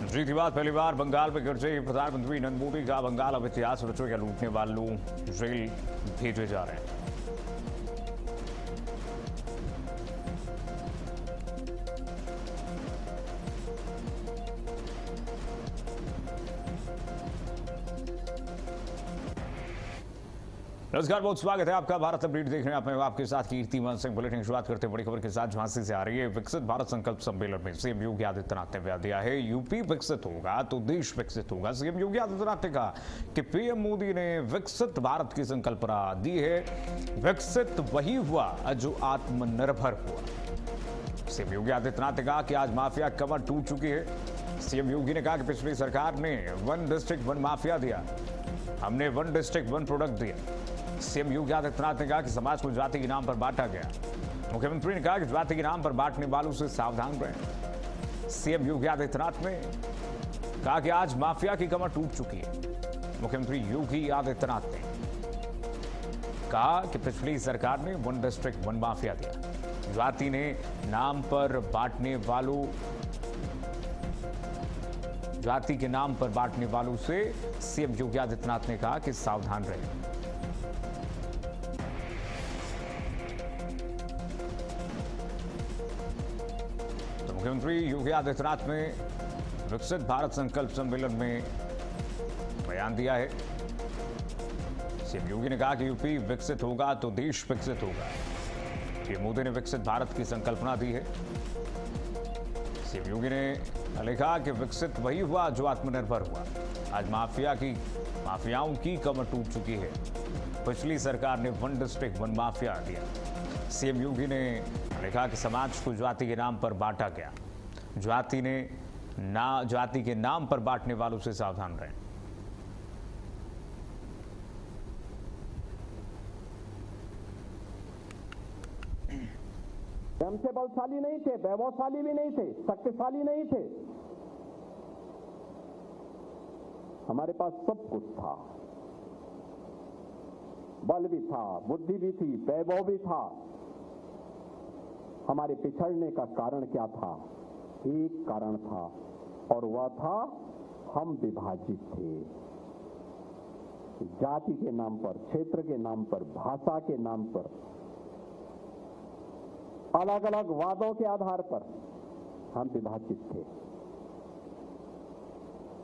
जीत के बाद पहली बार बंगाल में गरजे प्रधानमंत्री नरेंद्र मोदी का बंगाल अब इतिहास रचेगा। लूटने वालों जेल भेजे जा रहे हैं। नमस्कार, बहुत स्वागत है आपका भारत अपडेट देख रहे हैं आप। मैं आपके साथ कीर्तिमान सिंह। बुलेटिन शुरुआत करते हैं बड़ी खबर के साथ। झांसी से आ रही है। विकसित भारत संकल्प सम्मेलन में सीएम योगी आदित्यनाथ ने बयान दिया है, यूपी विकसित होगा तो देश विकसित होगा। सीएम योगी आदित्यनाथ ने कहा कि पीएम मोदी ने विकसित भारत की संकल्पना दी है। विकसित वही हुआ जो आत्मनिर्भर हुआ। सीएम योगी आदित्यनाथ ने कहा कि आज माफिया कमर टूट चुकी है। सीएम योगी ने कहा कि पिछली सरकार ने वन डिस्ट्रिक्ट वन माफिया दिया, हमने वन डिस्ट्रिक्ट वन प्रोडक्ट दिया। सीएम योगी आदित्यनाथ ने कहा कि समाज को जाति के नाम पर बांटा गया। मुख्यमंत्री ने कहा कि जाति के नाम पर बांटने वालों से सावधान रहें। सीएम योगी आदित्यनाथ ने कहा कि आज माफिया की कमर टूट चुकी है। मुख्यमंत्री योगी आदित्यनाथ ने कहा कि पिछली सरकार ने वन डिस्ट्रिक्ट वन माफिया दिया। जाति ने नाम पर बांटने वालों जाति के नाम पर बांटने वालों से सीएम योगी आदित्यनाथ ने कहा कि सावधान रहें। मुख्यमंत्री योगी आदित्यनाथ ने विकसित भारत संकल्प सम्मेलन में बयान दिया है। सीएम योगी ने कहा कि यूपी विकसित होगा तो देश विकसित होगा। पीएम मोदी ने विकसित भारत की संकल्पना दी है। सीएम योगी ने लिखा कि विकसित वही हुआ जो आत्मनिर्भर हुआ। आज माफियाओं की कमर टूट चुकी है। पिछली सरकार ने वन डिस्ट्रिक्ट वन माफिया दिया। सीएम योगी ने लिखा कि समाज को जाति के नाम पर बांटा गया। जाति के नाम पर बांटने वालों से सावधान रहें। हमसे बलशाली नहीं थे, वैभवशाली भी नहीं थे, शक्तिशाली नहीं थे। हमारे पास सब कुछ था, बल भी था, बुद्धि भी थी, वैभव भी था। हमारे पिछड़ने का कारण क्या था? एक कारण था और वह था हम विभाजित थे। जाति के नाम पर, क्षेत्र के नाम पर, भाषा के नाम पर, अलग अलग वादों के आधार पर हम विभाजित थे।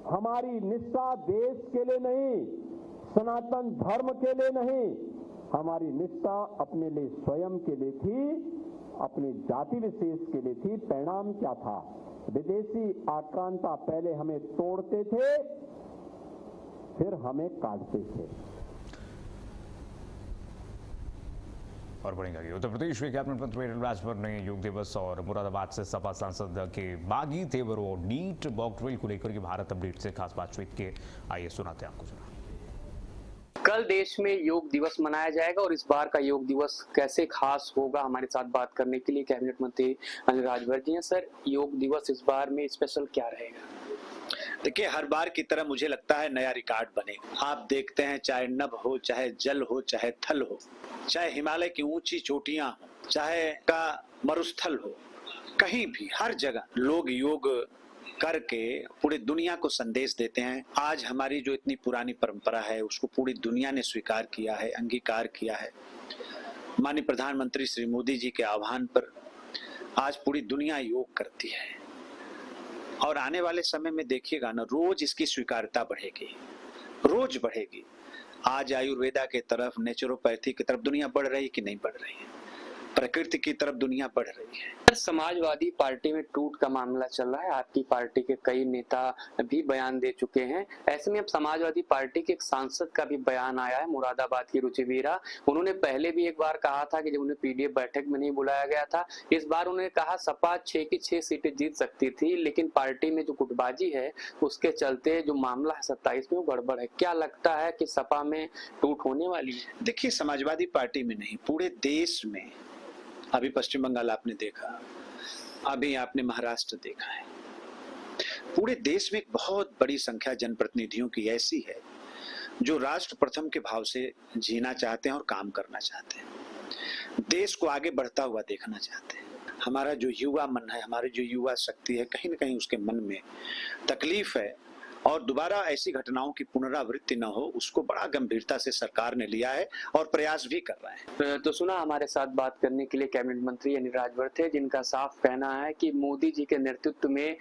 हमारी निष्ठा देश के लिए नहीं, सनातन धर्म के लिए नहीं, हमारी निष्ठा अपने लिए स्वयं के लिए थी, अपनी जाति विशेष के लिए थी। परिणाम क्या था? विदेशी आक्रांता पहले हमें तोड़ते थे, फिर हमें काटते थे। और बढ़ेंगे उत्तर प्रदेश में कैबिनेट मंत्री राजभर ने योग दिवस और मुरादाबाद से सपा सांसद के बागी तेवरों और नीट मॉक ड्रिल को लेकर भारत अपडेट से खास बातचीत के। आइए सुनाते हैं आपको जरा। कल देश में योग दिवस मनाया जाएगा और इस बार का योग दिवस कैसे खास होगा, हमारे साथ बात करने के लिए कैबिनेट मंत्री अनिल राजभर जी हैं। सर, योग दिवस इस बार में स्पेशल क्या रहेगा? देखिए, हर बार की तरह मुझे लगता है नया रिकॉर्ड बनेगा। आप देखते हैं, चाहे नभ हो, चाहे जल हो, चाहे थल हो, चाहे हिमालय की ऊंची चोटियां हो, चाहे का मरुस्थल हो, कहीं भी हर जगह लोग योग करके पूरी दुनिया को संदेश देते हैं। आज हमारी जो इतनी पुरानी परंपरा है उसको पूरी दुनिया ने स्वीकार किया है, अंगीकार किया है। माननीय प्रधानमंत्री श्री मोदी जी के आह्वान पर आज पूरी दुनिया योग करती है और आने वाले समय में देखिएगा ना, रोज इसकी स्वीकार्यता बढ़ेगी, रोज बढ़ेगी। आज आयुर्वेदा के तरफ, नेचुरोपैथी की तरफ दुनिया बढ़ रही कि नहीं बढ़ रही है? प्रकृति की तरफ दुनिया बढ़ रही है। समाजवादी पार्टी में टूट का मामला चल रहा है। आपकी पार्टी के कई नेता भी बयान दे चुके हैं। ऐसे में अब समाजवादी पार्टी के एक सांसद का भी बयान आया है, मुरादाबाद की रुचि वीरा। उन्होंने पहले भी एक बार कहा था कि जब उन्हें पीडीएफ बैठक में नहीं बुलाया गया था, इस बार उन्होंने कहा सपा 6 की 6 सीटें जीत सकती थी, लेकिन पार्टी में जो गुटबाजी है उसके चलते जो मामला है 27 में वो गड़बड़ है। क्या लगता है कि सपा में टूट होने वाली है? देखिए, समाजवादी पार्टी में नहीं, पूरे देश में। अभी पश्चिम बंगाल आपने देखा, अभी आपने महाराष्ट्र देखा है। पूरे देश में एक बहुत बड़ी संख्या जनप्रतिनिधियों की ऐसी है जो राष्ट्र प्रथम के भाव से जीना चाहते हैं और काम करना चाहते हैं, देश को आगे बढ़ता हुआ देखना चाहते हैं। हमारा जो युवा मन है, हमारी जो युवा शक्ति है, कहीं ना कहीं उसके मन में तकलीफ है और दोबारा ऐसी घटनाओं की पुनरावृत्ति न हो, उसको बड़ा गंभीरता से सरकार ने लिया है और प्रयास भी कर रहे हैं। तो सुना, हमारे साथ बात करने के लिए कैबिनेट मंत्री अनिल राजभर थे, जिनका साफ कहना है कि मोदी जी के नेतृत्व में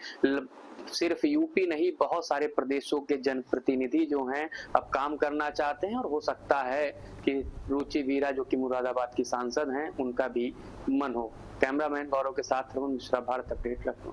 सिर्फ यूपी नहीं, बहुत सारे प्रदेशों के जनप्रतिनिधि जो हैं अब काम करना चाहते हैं और हो सकता है कि रुचि वीरा जो कि मुरादाबाद की सांसद हैं, उनका भी मन हो। कैमरामैन गौरव के साथ रमन मिश्रा, भारत अपडेट, लखनऊ।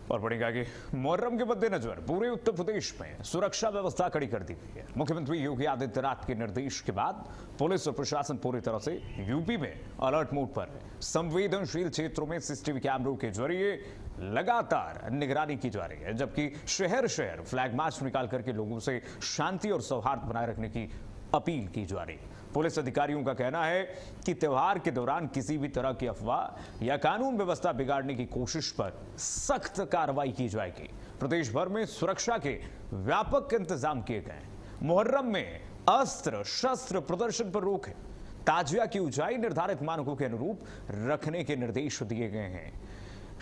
और बढ़ेगा कि मुहर्रम के मद्देनजर पूरे उत्तर प्रदेश में सुरक्षा व्यवस्था कड़ी कर दी गई है। मुख्यमंत्री योगी आदित्यनाथ के निर्देश के बाद पुलिस और प्रशासन पूरी तरह से यूपी में अलर्ट मोड पर है। संवेदनशील क्षेत्रों में सीसीटीवी कैमरों के जरिए लगातार निगरानी की जा रही है, जबकि शहर शहर फ्लैग मार्च निकाल करके लोगों से शांति और सौहार्द बनाए रखने की अपील की जा रही है। पुलिस अधिकारियों का कहना है कि त्योहार के दौरान किसी भी तरह की अफवाह या कानून व्यवस्था बिगाड़ने की कोशिश पर सख्त कार्रवाई की जाएगी। प्रदेश भर में सुरक्षा के व्यापक इंतजाम किए गए हैं। मुहर्रम में अस्त्र शस्त्र प्रदर्शन पर रोक है। ताजिया की ऊंचाई निर्धारित मानकों के अनुरूप रखने के निर्देश दिए गए हैं।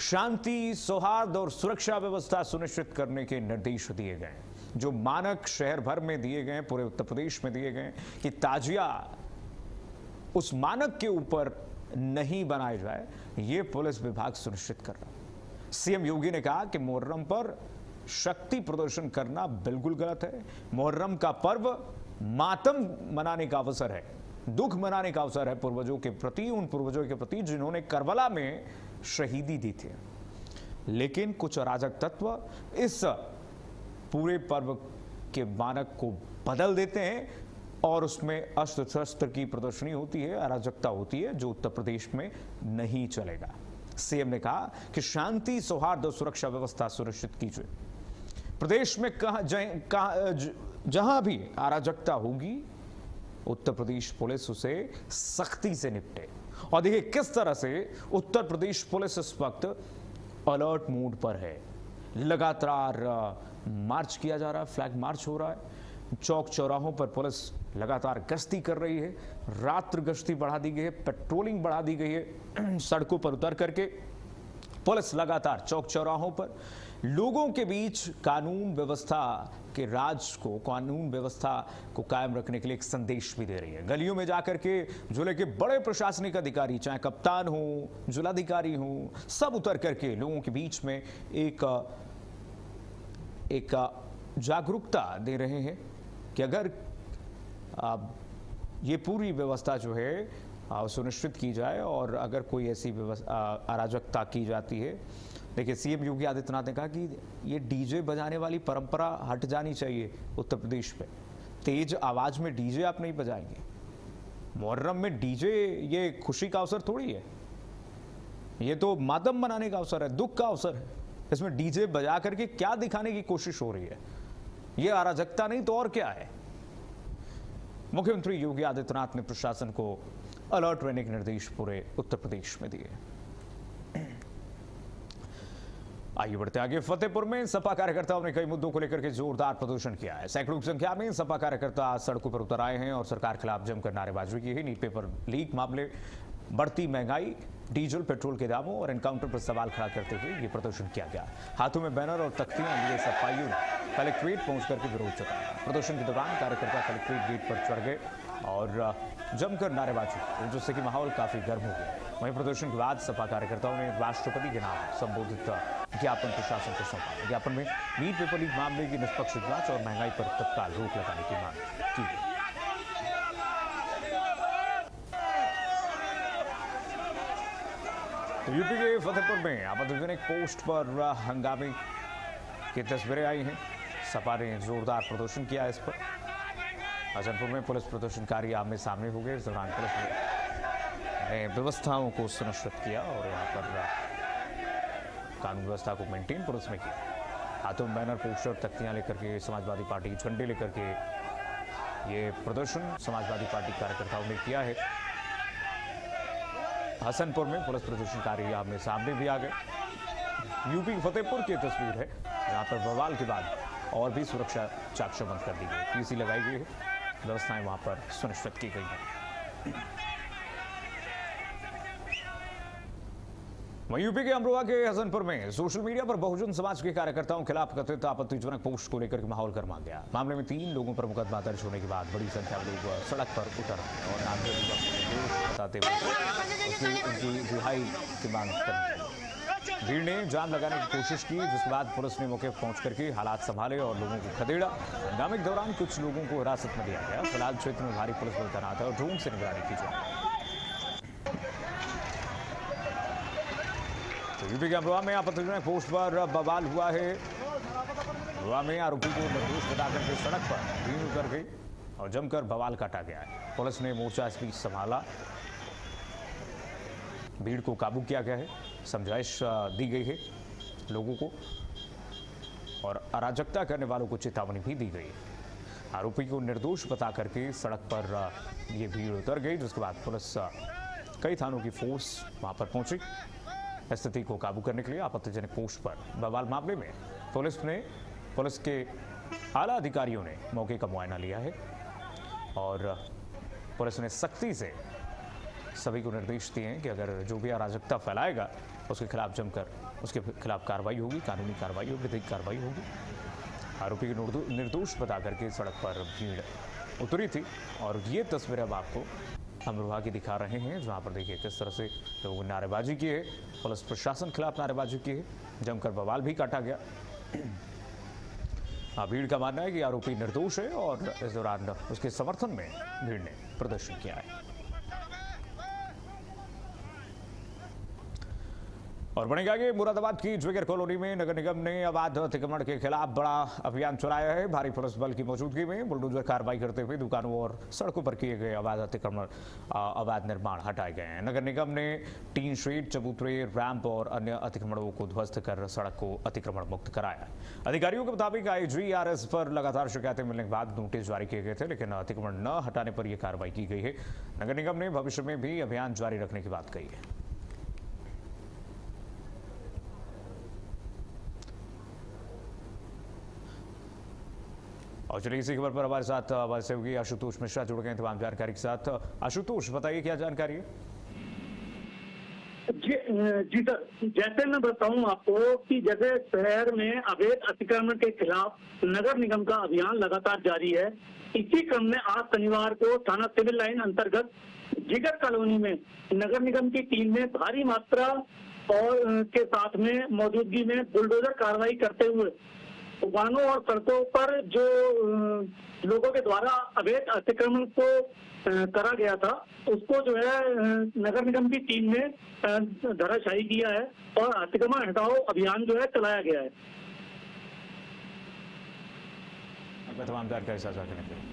शांति, सौहार्द और सुरक्षा व्यवस्था सुनिश्चित करने के निर्देश दिए गए हैं। जो मानक शहर भर में दिए गए, पूरे उत्तर प्रदेश में दिए गए कि ताजिया उस मानक के ऊपर नहीं बनाया जाए, ये पुलिस विभाग सुनिश्चित कर रहा है। सीएम योगी ने कहा कि मुहर्रम पर शक्ति प्रदर्शन करना बिल्कुल गलत है। मुहर्रम का पर्व मातम मनाने का अवसर है, दुख मनाने का अवसर है पूर्वजों के प्रति, उन पूर्वजों के प्रति जिन्होंने करबला में शहीदी दी थी। लेकिन कुछ अराजक तत्व इस पूरे पर्व के मानक को बदल देते हैं और उसमें अस्त्र शस्त्र की प्रदर्शनी होती है, अराजकता होती है, जो उत्तर प्रदेश में नहीं चलेगा। सीएम ने कहा कि शांति, सौहार्द और सुरक्षा व्यवस्था सुनिश्चित कीजिए। प्रदेश में जहां भी अराजकता होगी, उत्तर प्रदेश पुलिस उसे सख्ती से निपटे। और देखिए किस तरह से उत्तर प्रदेश पुलिस इस वक्त अलर्ट मोड पर है। लगातार मार्च किया जा रहा है, फ्लैग मार्च हो रहा है, चौक चौराहों पर पुलिस लगातार गश्ती कर रही है, रात्रि गश्ती बढ़ा दी गई है, पेट्रोलिंग बढ़ा दी गई है। सड़कों पर उतर करके पुलिस लगातार चौक चौराहों पर लोगों के बीच कानून व्यवस्था के राज को, कानून व्यवस्था को कायम रखने के लिए एक संदेश भी दे रही है। गलियों में जाकर के जिले के बड़े प्रशासनिक अधिकारी, चाहे कप्तान हो, जिलाधिकारी हो, सब उतर करके लोगों के बीच में एक जागरूकता दे रहे हैं कि अगर ये पूरी व्यवस्था जो है सुनिश्चित की जाए और अगर कोई ऐसी अराजकता की जाती है। देखिए सीएम योगी आदित्यनाथ ने कहा कि ये डीजे बजाने वाली परंपरा हट जानी चाहिए उत्तर प्रदेश में। तेज आवाज में डीजे आप नहीं बजाएंगे। मुहर्रम में डीजे ये खुशी का अवसर थोड़ी है, ये तो मातम मनाने का अवसर है, दुख का अवसर है। इसमें डीजे बजा करके क्या दिखाने की कोशिश हो रही है? ये अराजकता नहीं तो और क्या है? मुख्यमंत्री योगी आदित्यनाथ ने प्रशासन को अलर्ट रहने के निर्देश पूरे उत्तर प्रदेश में दिए। आइए बढ़ते आगे। फतेहपुर में सपा कार्यकर्ताओं ने कई मुद्दों को लेकर के जोरदार प्रदर्शन किया है। सैकड़ों की संख्या में सपा कार्यकर्ता सड़कों पर उतर आए हैं और सरकार के खिलाफ जमकर नारेबाजी की है। नीट पेपर लीक मामले, बढ़ती महंगाई, डीजल पेट्रोल के दामों और एनकाउंटर पर सवाल खड़ा करते हुए ये प्रदर्शन किया गया। हाथों में बैनर और तख्तियां लिए सपाइयों ने कलेक्ट्रेट पहुंच करके विरोध जताया। प्रदर्शन के दौरान कार्यकर्ता कलेक्ट्रेट गेट पर चढ़ गए और जमकर नारेबाजी, जिससे कि माहौल काफी गर्म हो गया। वहीं प्रदर्शन के बाद सपा कार्यकर्ताओं ने राष्ट्रपति के नाम संबोधित ज्ञापन प्रशासन को सौंपा। ज्ञापन में नीट पेपर लीक मामले की निष्पक्ष जांच और महंगाई पर तत्काल रोक लगाने की मांग की गई। तो यूपी के फतेहपुर में आपत्तिजनक पोस्ट पर हंगामे की तस्वीरें आई हैं। सपा ने जोरदार प्रदर्शन किया इस पर। हसनपुर में पुलिस प्रदर्शनकारी आमने सामने हो गए। इस दौरान पुलिस ने व्यवस्थाओं को सुनिश्चित किया और यहाँ पर कानून व्यवस्था को मेंटेन पुलिस ने किया। हाथों में बैनर, पोस्टर, तख्तियां लेकर के समाजवादी पार्टी के झंडे लेकर के ये प्रदर्शन समाजवादी पार्टी कार्यकर्ताओं ने किया है। हसनपुर में पुलिस प्रदर्शनकारी आमने सामने भी आ गए। यूपी फतेहपुर की तस्वीर है जहां पर बवाल के बाद और भी सुरक्षा चाकचौबंद कर दी गई, पीसी लगाई गई है, व्यवस्थाएं वहां पर सुनिश्चित की गई हैं। वहीं यूपी के अमरोहा के हसनपुर में सोशल मीडिया पर बहुजन समाज के कार्यकर्ताओं के खिलाफ कथित आपत्तिजनक पोस्ट को लेकर माहौल गर्मा गया। मामले में 3 लोगों पर मुकदमा दर्ज होने के बाद बड़ी संख्या में लोग सड़क पर उतर आए और नामजद युवक बताते हुए उनकी रिहाई की मांग कर भीड़ ने जाम लगाने की कोशिश की, जिसके बाद पुलिस ने मौके पर पहुंच करके हालात संभाले और लोगों को खदेड़ा। हंगामे के दौरान कुछ लोगों को हिरासत में लिया गया। फिलहाल क्षेत्र में भारी पुलिस बल तैनात है और ड्रोन से निगरानी की जा रही है। यूपी के अमरोहा में आपत्तिजनक पोस्ट पर बवाल हुआ है। अमरोहा में आरोपी को निर्दोष बताकर के सड़क पर भीड़ उतर गई और जमकर बवाल काटा गया है। पुलिस ने मोर्चा स्पीच संभाला, भीड़ को काबू किया गया है, समझाइश दी गई है लोगों को और अराजकता करने वालों को चेतावनी भी दी गई है। आरोपी को निर्दोष बता करके सड़क पर ये भीड़ उतर गई, जिसके बाद पुलिस कई थानों की फोर्स वहां पर पहुंची स्थिति को काबू करने के लिए। आपत्तिजनक पोस्ट पर बवाल मामले में पुलिस के आला अधिकारियों ने मौके का मुआयना लिया है और पुलिस ने सख्ती से सभी को निर्देश दिए हैं कि अगर जो भी अराजकता फैलाएगा उसके खिलाफ जमकर उसके खिलाफ कार्रवाई होगी, कानूनी कार्रवाई होगी, विधिक कार्रवाई होगी। आरोपी को निर्दोष बता करके सड़क पर भीड़ उतरी थी और ये तस्वीर अब आपको अमरोहा की दिखा रहे हैं, जहां पर देखिए किस तरह से लोगों ने नारेबाजी की है, पुलिस प्रशासन खिलाफ नारेबाजी की है, जमकर बवाल भी काटा गया। भीड़ का मानना है कि आरोपी निर्दोष है और इस दौरान उसके समर्थन में भीड़ ने प्रदर्शन किया है। और बढ़ेंगे आगे, मुरादाबाद की ज्वेगर कॉलोनी में नगर निगम ने अवैध अतिक्रमण के खिलाफ बड़ा अभियान चलाया है। भारी पुलिस बल की मौजूदगी में बुलडोजर कार्रवाई करते हुए दुकानों और सड़कों पर किए गए अवैध अतिक्रमण, अवैध निर्माण हटाए गए हैं। नगर निगम ने टीन शेड, चबूतरे, रैंप और अन्य अतिक्रमणों को ध्वस्त कर सड़क को अतिक्रमण मुक्त कराया। अधिकारियों के मुताबिक IGRS पर लगातार शिकायतें मिलने के बाद नोटिस जारी किए गए थे, लेकिन अतिक्रमण न हटाने पर यह कार्रवाई की गई है। नगर निगम ने भविष्य में भी अभियान जारी रखने की बात कही है। और चलिए इसी खबर पर हमारे साथ हमारे सहयोगी आशुतोष मिश्रा जुड़ गए तमाम जानकारी के साथ। आशुतोष, बताइए क्या जानकारी है? जी सर, जैसे मैं बताऊं आपको कि जैसे शहर में अवैध अतिक्रमण के खिलाफ नगर निगम का अभियान लगातार जारी है। इसी क्रम में आज शनिवार को थाना सिविल लाइन अंतर्गत जिगर कॉलोनी में नगर निगम की टीम ने भारी मात्रा और के साथ में मौजूदगी में बुलडोजर कार्रवाई करते हुए दुकानों और सड़कों पर जो लोगों के द्वारा अवैध अतिक्रमण को करा गया था उसको जो है नगर निगम की टीम ने धराशायी किया है और अतिक्रमण हटाओ अभियान जो है चलाया गया है। तमाम जानकारी साझा करने के लिए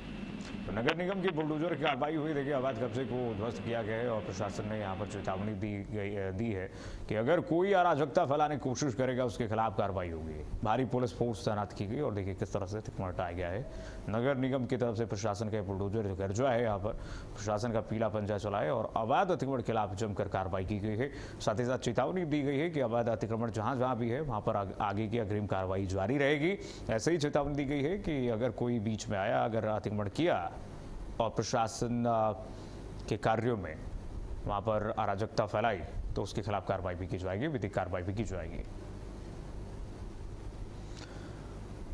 तो नगर निगम की बुलडोजर की कार्रवाई हुई। देखिए, अवैध कब्जे को ध्वस्त किया गया है और प्रशासन ने यहाँ पर चेतावनी दी है कि अगर कोई अराजकता फैलाने की कोशिश करेगा उसके खिलाफ कार्रवाई होगी। भारी पुलिस फोर्स तैनात की गई और देखिए किस तरह से अतिक्रमण हटाया गया है। नगर निगम की तरफ से प्रशासन का बुलडोजर जो गरजा है, यहाँ पर प्रशासन का पीला पंजा चला है और अवैध अतिक्रमण के खिलाफ जमकर कार्रवाई की गई है। साथ ही साथ चेतावनी दी गई है कि अवैध अतिक्रमण जहाँ भी है वहाँ पर आगे की अग्रिम कार्रवाई जारी रहेगी। ऐसे ही चेतावनी दी गई है कि अगर कोई बीच में आया, अगर अतिक्रमण किया और प्रशासन के कार्यों में वहां पर अराजकता फैलाई तो उसके खिलाफ कार्रवाई भी की जाएगी, विधिक कार्रवाई भी की जाएगी।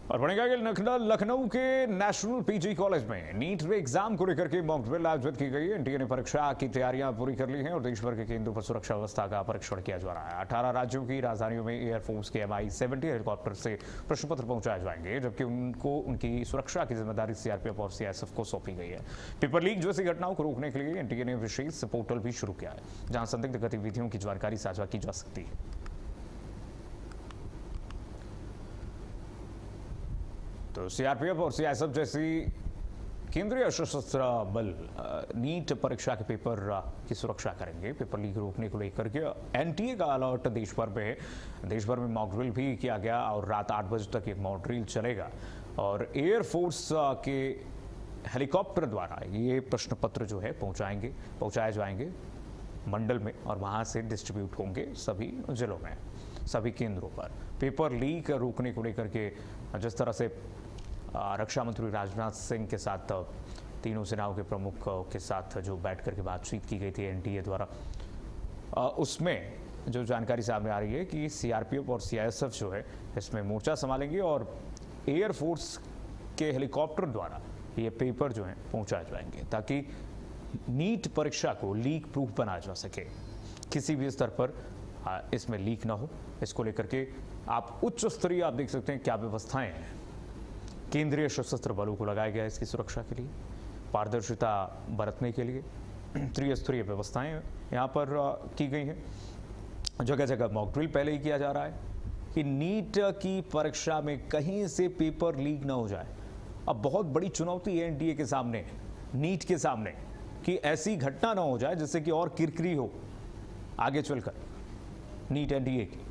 और बढ़ेगा कि लखनऊ के नेशनल PG कॉलेज में नीट एग्जाम को लेकर के मॉक ड्रिल आयोजित की गई है। NTA ने परीक्षा की तैयारियां पूरी कर ली हैं और देश भर के केंद्रों पर सुरक्षा व्यवस्था का परीक्षण किया जा रहा है। 18 राज्यों की राजधानियों में एयरफोर्स के MI-70 हेलीकॉप्टर से प्रश्न पत्र पहुंचाए जाएंगे, जबकि उनकी सुरक्षा की जिम्मेदारी CRPF और CISF को सौंपी गई है। पेपर लीक जैसी घटनाओं को रोकने के लिए NTA ने विशेष पोर्टल भी शुरू किया है, जहां संदिग्ध गतिविधियों की जानकारी साझा की जा सकती है। तो CRPF और CISF जैसी केंद्रीय सशस्त्र बल नीट परीक्षा के पेपर की सुरक्षा करेंगे। पेपर लीक रोकने को लेकर के NTA का अलर्ट देश भर में है। देश भर में मॉक ड्रिल भी किया गया और रात 8 बजे तक एक मॉक ड्रिल चलेगा और एयरफोर्स के हेलीकॉप्टर द्वारा ये प्रश्न पत्र जो है पहुंचाए जाएंगे मंडल में और वहां से डिस्ट्रीब्यूट होंगे सभी जिलों में, सभी केंद्रों पर। पेपर लीक रोकने को लेकर के जिस तरह से रक्षा मंत्री राजनाथ सिंह के साथ तीनों सेनाओं के प्रमुख के साथ जो बैठ करके बातचीत की गई थी NTA द्वारा, उसमें जो जानकारी सामने आ रही है कि सीआरपीएफ और सीआईएसएफ जो है इसमें मोर्चा संभालेंगे और एयरफोर्स के हेलीकॉप्टर द्वारा ये पेपर जो है पहुंचाए जाएंगे ताकि नीट परीक्षा को लीक प्रूफ बनाया जा सके, किसी भी स्तर पर इसमें लीक ना हो। इसको लेकर के आप उच्च स्तरीय आप देख सकते हैं क्या व्यवस्थाएं हैं। केंद्रीय सशस्त्र बलों को लगाया गया है इसकी सुरक्षा के लिए, पारदर्शिता बरतने के लिए त्रिस्तरीय व्यवस्थाएं यहाँ पर की गई हैं। जगह जगह मॉक ड्रिल पहले ही किया जा रहा है कि नीट की परीक्षा में कहीं से पेपर लीक ना हो जाए। अब बहुत बड़ी चुनौती है एनडीए के सामने, नीट के सामने, कि ऐसी घटना ना हो जाए जिससे कि और किरकिरी हो आगे चलकर नीट एनडीए की।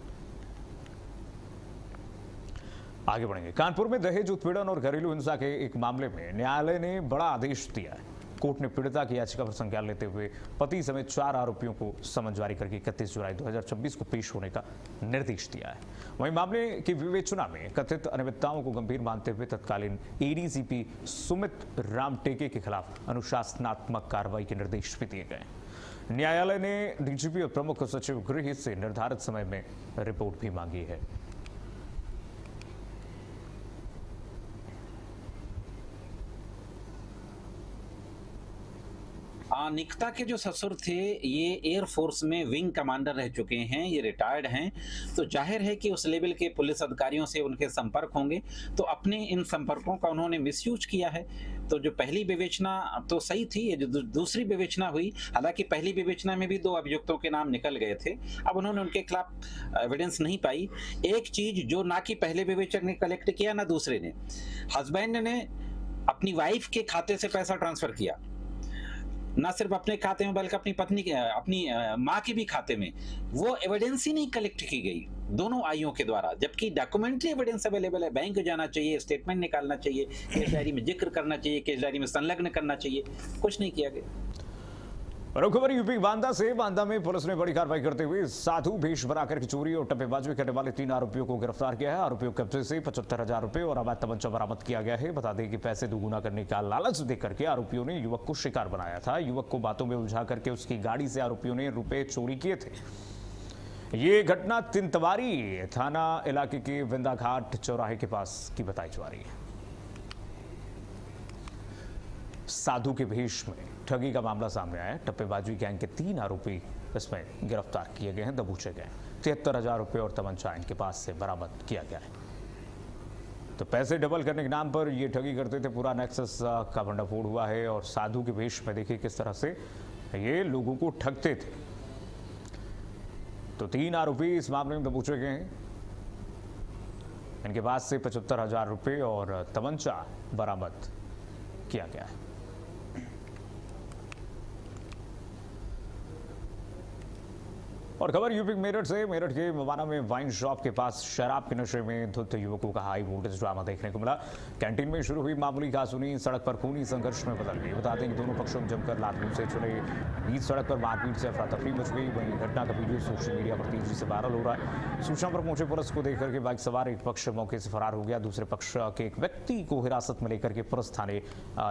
आगे बढ़ेंगे। कानपुर में दहेज उत्पीड़न और घरेलू हिंसा के एक मामले में न्यायालय ने बड़ा आदेश दिया है। कोर्ट ने पीड़िता की याचिका पर संज्ञान लेते हुए पति समेत 4 आरोपियों को समन जारी करके 31 जुलाई 2026 को पेश होने का निर्देश दिया है। वहीं मामले की विवेचना में कथित अनियमितताओं को गंभीर मानते हुए तत्कालीन एडीजीपी सुमित राम टेके के खिलाफ अनुशासनात्मक कार्रवाई के निर्देश भी दिए गए। न्यायालय ने डीजीपी और प्रमुख सचिव गृह से निर्धारित समय में रिपोर्ट भी मांगी है। निकिता के जो ससुर थे ये एयरफोर्स में विंग कमांडर रह चुके हैं, ये रिटायर्ड हैं, तो जाहिर है कि उस लेवल के पुलिस अधिकारियों से उनके संपर्क होंगे, तो अपने इन संपर्कों का उन्होंने मिसयूज किया है। तो जो पहली विवेचना तो सही थी, ये जो दूसरी विवेचना हुई, हालांकि पहली विवेचना में भी 2 अभियुक्तों के नाम निकल गए थे, अब उन्होंने उनके खिलाफ एविडेंस नहीं पाई। एक चीज जो ना कि पहले विवेचक ने कलेक्ट किया ना दूसरे ने, हस्बैंड ने अपनी वाइफ के खाते से पैसा ट्रांसफर किया, ना सिर्फ अपने खाते में बल्कि अपनी पत्नी के, अपनी माँ के भी खाते में, वो एविडेंस ही नहीं कलेक्ट की गई दोनों आइयों के द्वारा, जबकि डॉक्यूमेंट्री एविडेंस अवेलेबल है। बैंक जाना चाहिए, स्टेटमेंट निकालना चाहिए, केस डायरी में जिक्र करना चाहिए, केस डायरी में संलग्न करना चाहिए, कुछ नहीं किया गया। और खबर यूपी बांदा से। बांदा में पुलिस ने बड़ी कार्रवाई करते हुए साधु भेष बनाकर की चोरी और टप्पेबाजी करने वाले 3 आरोपियों को गिरफ्तार किया है। आरोपियों के कब्जे से 75,000 रुपए और अवैध तमंचा बरामद किया गया है। बता दें कि पैसे दोगुना करने का लालच देकर के आरोपियों ने युवक को शिकार बनाया था। युवक को बातों में उलझा करके उसकी गाड़ी से आरोपियों ने रुपए चोरी किए थे। ये घटना तिंतवारी थाना इलाके के विंदाघाट चौराहे के पास की बताई जा रही है। साधु के भेष में ठगी का मामला सामने आया। टप्पेबाजी गैंग के 3 आरोपी इसमें गिरफ्तार किए गए हैं, दबोचे गए। 73,000 रुपए और तमंचा इनके पास से बरामद किया गया है। तो पैसे डबल करने के नाम पर ये ठगी करते थे। पूरा नेक्सस का भंडाफोड़ हुआ है और साधु के भेष में देखिए किस तरह से ये लोगों को ठगते थे। तो 3 आरोपी इस मामले में दबोचे गए हैं। इनके पास से 75,000 रुपए और तमंचा बरामद किया गया है। और खबर यूपी मेरठ से। मेरठ के मवाना में वाइन शॉप के पास शराब के नशे में धुत युवकों का हाई वोल्टेज ड्रामा देखने को मिला। कैंटीन में शुरू हुई मामूली कहासुनी सड़क पर खूनी संघर्ष में बदल गई। बता दें कि दोनों पक्षों में जमकर लात से चले। बीच सड़क पर मारपीट से अफरा तफरी मच गई। वहीं घटना का वीडियो सोशल मीडिया पर तेजी से वायरल हो रहा है। सूचना पर पहुंचे पुलिस को देखकर के बाइक सवार एक पक्ष मौके से फरार हो गया। दूसरे पक्ष के एक व्यक्ति को हिरासत में लेकर के पुलिस थाने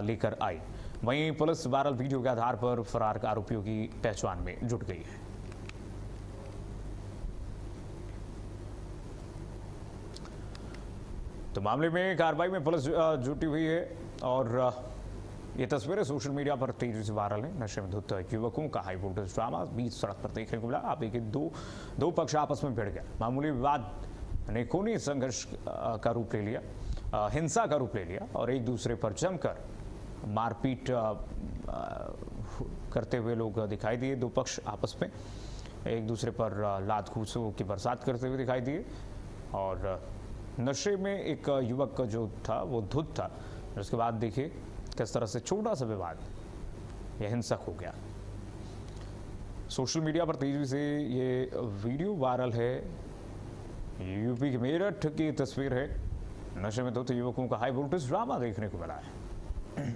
लेकर आई। वहीं पुलिस वायरल वीडियो के आधार पर फरार आरोपियों की पहचान में जुट गई है। तो मामले में कार्रवाई में पुलिस जुटी हुई है और ये तस्वीरें सोशल मीडिया पर तेजी से वायरल है। नशे में धुत युवकों का हाई वोल्टेज ड्रामा बीच सड़क पर देखने को मिला। आप देखिए दो पक्ष आपस में भिड़ गए। मामूली विवाद ने खूनी संघर्ष का रूप ले लिया, हिंसा का रूप ले लिया और एक दूसरे पर जमकर मारपीट करते हुए लोग दिखाई दिए। 2 पक्ष आपस में एक दूसरे पर लात घूसों की बरसात करते हुए दिखाई दिए और नशे में एक युवक जो था वो धुत था। उसके बाद देखिए किस तरह से छोटा सा विवाद यह हिंसक हो गया। सोशल मीडिया पर तेजी से ये वीडियो वायरल है। यूपी के मेरठ की तस्वीर है। नशे में धुत युवकों का हाई वोल्टेज ड्रामा देखने को मिला है।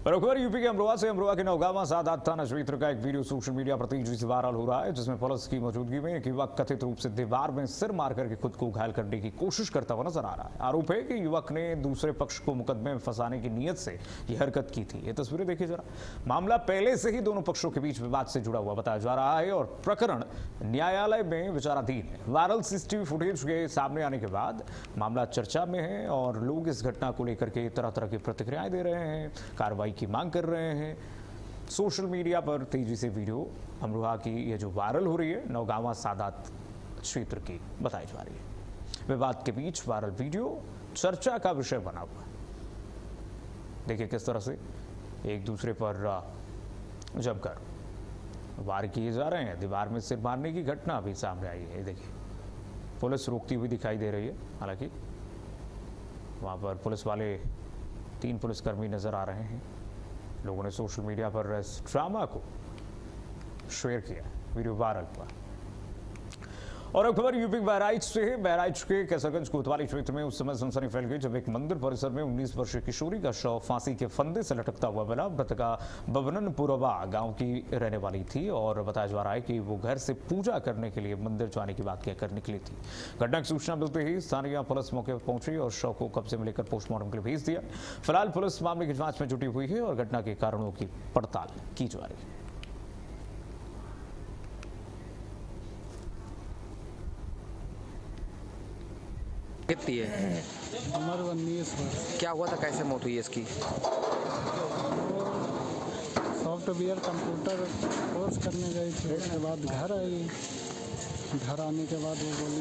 खबर यूपी के अमरोहा से। अमरोहा के नौगावा सादात थाना क्षेत्र का एक वीडियो सोशल मीडिया पर तेजी से वायरल हो रहा है, जिसमें पुलिस की मौजूदगी में एक युवक कथित रूप से दीवार में सिर मार करके खुद को घायल करने की कोशिश करता हुआ नजर आ रहा है। आरोप है कि युवक ने दूसरे पक्ष को मुकदमे में फंसाने की नीयत से यह हरकत की थी। ये तस्वीरें देखिए जरा। मामला पहले से ही दोनों पक्षों के बीच विवाद से जुड़ा हुआ बताया जा रहा है और प्रकरण न्यायालय में विचाराधीन है। वायरल सीसीटीवी फुटेज के सामने आने के बाद मामला चर्चा में है और लोग इस घटना को लेकर के तरह तरह की प्रतिक्रियाएं दे रहे हैं, कार्रवाई की मांग कर रहे हैं। सोशल मीडिया पर तेजी से वीडियो अमरोहा की ये जो वायरल हो रही है, नौगावा सादात क्षेत्र की बताई जा रही है। विवाद के बीच वायरल वीडियो चर्चा का विषय बना हुआ है। देखिए किस तरह से एक दूसरे पर जमकर वार किए जा रहे हैं। दीवार में सिर मारने की घटना भी सामने आई है। देखिए पुलिस रोकती हुई दिखाई दे रही है। हालांकि वहां पर पुलिस वाले 3 पुलिसकर्मी नजर आ रहे हैं। लोगों ने सोशल मीडिया पर इस ड्रामा को शेयर किया, वीडियो वायरल हुआ। और अब खबर यूपी बहराइच से है। बहराइच के कैसरगंज कोतवाली क्षेत्र में उस समय सनसनी फैल गई जब एक मंदिर परिसर में 19 वर्षीय किशोरी का शव फांसी के फंदे से लटकता हुआ मिला। मृतका बबननपुरवा गांव की रहने वाली थी और बताया जा रहा है कि वो घर से पूजा करने के लिए मंदिर जाने की बात कहकर निकली थी। घटना की सूचना मिलते ही स्थानीय पुलिस मौके पर पहुंची और शव को कब्जे में लेकर पोस्टमार्टम के लिए भेज दिया। फिलहाल पुलिस मामले की जांच में जुटी हुई है और घटना के कारणों की पड़ताल की जा रही है। कितनी है? उम्र 19 वर्ष। क्या हुआ था, कैसे मौत हुई इसकी? सॉफ्टवेयर कंप्यूटर कोर्स करने गई थी, उसके बाद घर आई। घर आने के बाद वो बोली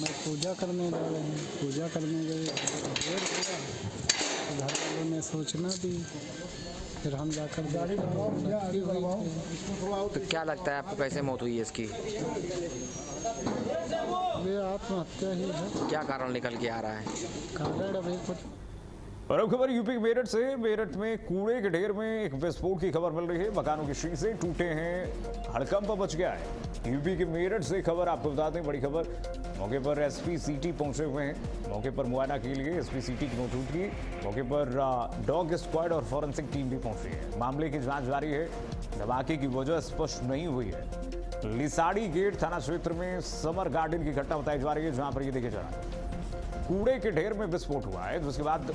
मैं पूजा करने जा रही हूँ। पूजा करने गई, देर हुआ तो घर वालों ने सूचना दी, फिर हम जाकर तो क्या लगता है आपको कैसे मौत हुई है इसकी? ये आत्महत्या ही है। क्या कारण निकल के आ रहा है? कारण अभी कुछ। और अब खबर यूपी के मेरठ से। मेरठ में कूड़े के ढेर में एक विस्फोट की खबर मिल रही है। मकानों के शीशे टूटे हैं, हड़कंप मच गया है। यूपी के मेरठ से खबर आपको बता दें, बड़ी खबर। मौके पर एसपी सिटी पहुंचे हुए हैं। मौके पर मुआयना के लिए एसपी सिटी की मौजूदगी। मौके पर डॉग स्क्वाड और फॉरेंसिक टीम भी पहुंची है। मामले की जांच जारी है। धमाके की वजह स्पष्ट नहीं हुई है। लिसाड़ी गेट थाना क्षेत्र में समर गार्डन की घटना बताई जा रही है, जहां पर ये देखे जरा कूड़े के ढेर में विस्फोट हुआ है, जिसके बाद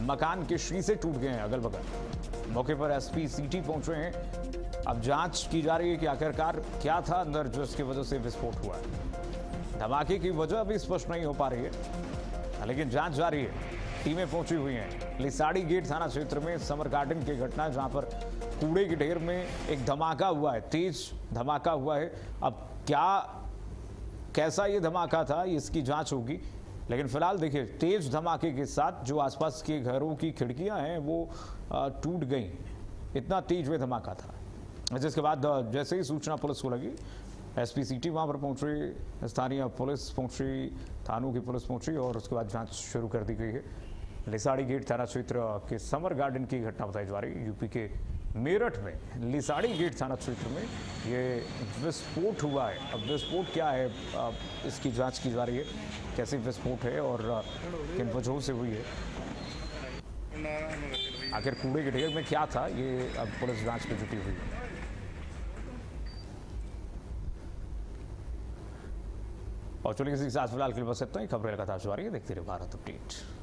मकान के शीशे टूट गए हैं अगल बगल। मौके पर एसपी सिटी पहुंचे हैं। अब जांच की जा रही है कि आखिरकार क्या था अंदर जिसकी वजह से विस्फोट हुआ है। धमाके की वजह भी स्पष्ट नहीं हो पा रही है, लेकिन जांच जारी है। टीमें पहुंची हुई हैं। लिसाड़ी गेट थाना क्षेत्र में समर गार्डन की घटना, जहां पर कूड़े के ढेर में एक धमाका हुआ है, तेज धमाका हुआ है। अब कैसा ये धमाका था, इसकी जांच होगी। लेकिन फिलहाल देखिए तेज धमाके के साथ जो आसपास के घरों की खिड़कियां हैं वो टूट गई। इतना तेज वे धमाका था, जिसके बाद जैसे ही सूचना पुलिस को लगी, एसपी सिटी वहां पर पहुंची, स्थानीय पुलिस पहुंची, थानों की पुलिस पहुंची और उसके बाद जांच शुरू कर दी गई है। लिसाड़ी गेट थाना क्षेत्र के समर गार्डन की घटना बताई जा रही है। यूपी के मेरठ में लिसाड़ी गेट थाना क्षेत्र में ये विस्फोट हुआ है। अब विस्फोट क्या है, इसकी जांच की जा रही है, कैसे विस्फोट है और किन वजहों से हुई है, आखिर कूड़े के ढेर में क्या था, ये अब पुलिस जांच में जुटी हुई है। और चलिए इसी के साथ फिलहाल के लिए बस इतना ही। खबरें लगातार जारी है, देखते रहिए भारत अपडेट।